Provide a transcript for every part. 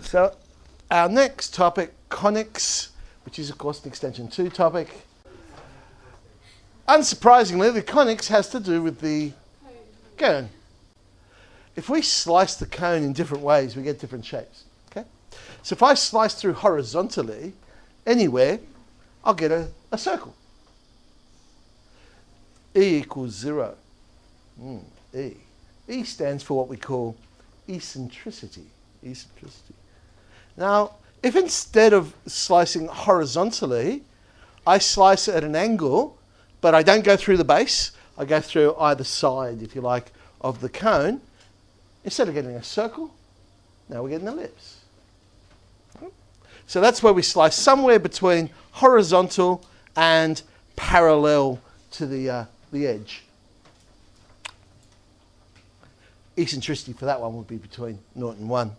So our next topic, conics, which is of course an extension 2 topic. Unsurprisingly, the conics has to do with the cone. If we slice the cone in different ways, we get different shapes. Okay? So if I slice through horizontally, anywhere, I'll get a circle. E equals 0. E. E stands for what we call eccentricity. Eccentricity. Now, if instead of slicing horizontally, I slice it at an angle, but I don't go through the base, I go through either side, if you like, of the cone, instead of getting a circle, now we're getting an ellipse. So that's where we slice somewhere between horizontal and parallel to the edge. Eccentricity for that one would be between 0 and 1.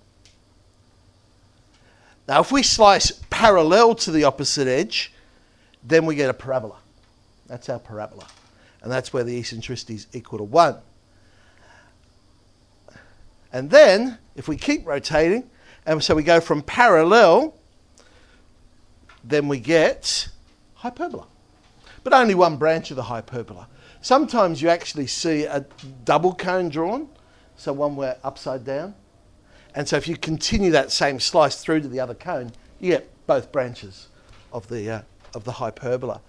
Now, if we slice parallel to the opposite edge, then we get a parabola. That's our parabola. And that's where the eccentricity is equal to 1. And then, if we keep rotating, and so we go from parallel, then we get hyperbola. But only one branch of the hyperbola. Sometimes you actually see a double cone drawn, so one where upside down. And so if you continue that same slice through to the other cone, you get both branches of the hyperbola.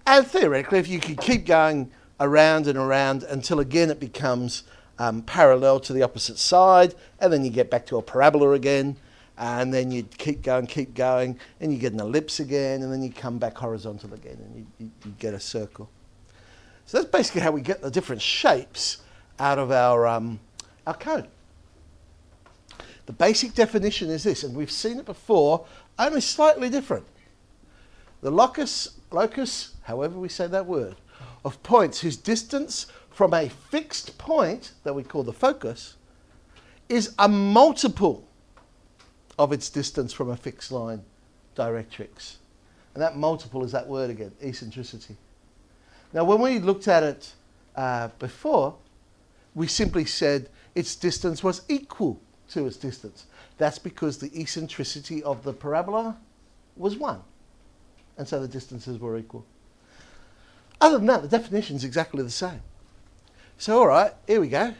And theoretically, if you could keep going around and around until again it becomes parallel to the opposite side, and then you get back to a parabola again, and then you keep going, and you get an ellipse again, and then you come back horizontal again, and you get a circle. So that's basically how we get the different shapes out of our cone. The basic definition is this, and we've seen it before, only slightly different. The locus, however we say that word, of points whose distance from a fixed point that we call the focus is a multiple of its distance from a fixed line, directrix. And that multiple is that word again, eccentricity. Now, when we looked at it before, we simply said its distance was equal to its distance. That's because the eccentricity of the parabola was 1. And so the distances were equal. Other than that, the definition is exactly the same. So, all right, here we go.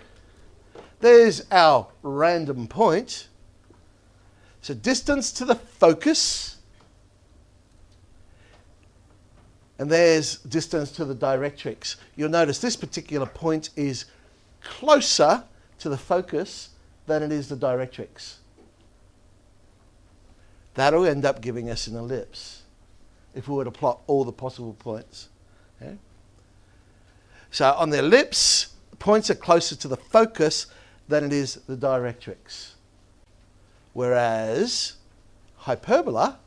There's our random point. So distance to the focus. And there's distance to the directrix. You'll notice this particular point is closer to the focus than it is the directrix. That'll end up giving us an ellipse if we were to plot all the possible points. Okay? So on the ellipse, points are closer to the focus than it is the directrix. Whereas hyperbola,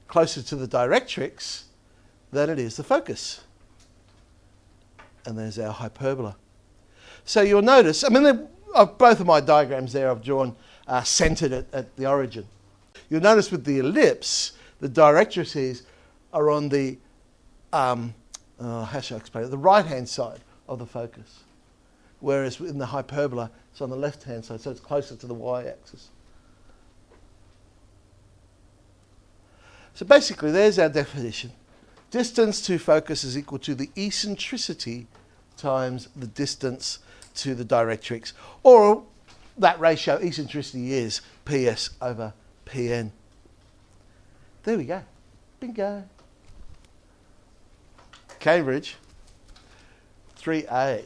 closer to the directrix than it is the focus. And there's our hyperbola. So you'll notice, both of my diagrams there I've drawn centered at the origin. You'll notice with the ellipse, the directrices are on the, how shall I explain it, the right-hand side of the focus. Whereas in the hyperbola, it's on the left-hand side, so it's closer to the y-axis. So basically, there's our definition. Distance to focus is equal to the eccentricity times the distance to the directrix. Or that ratio, eccentricity, is PS over PN. There we go. Bingo. Cambridge, 3A.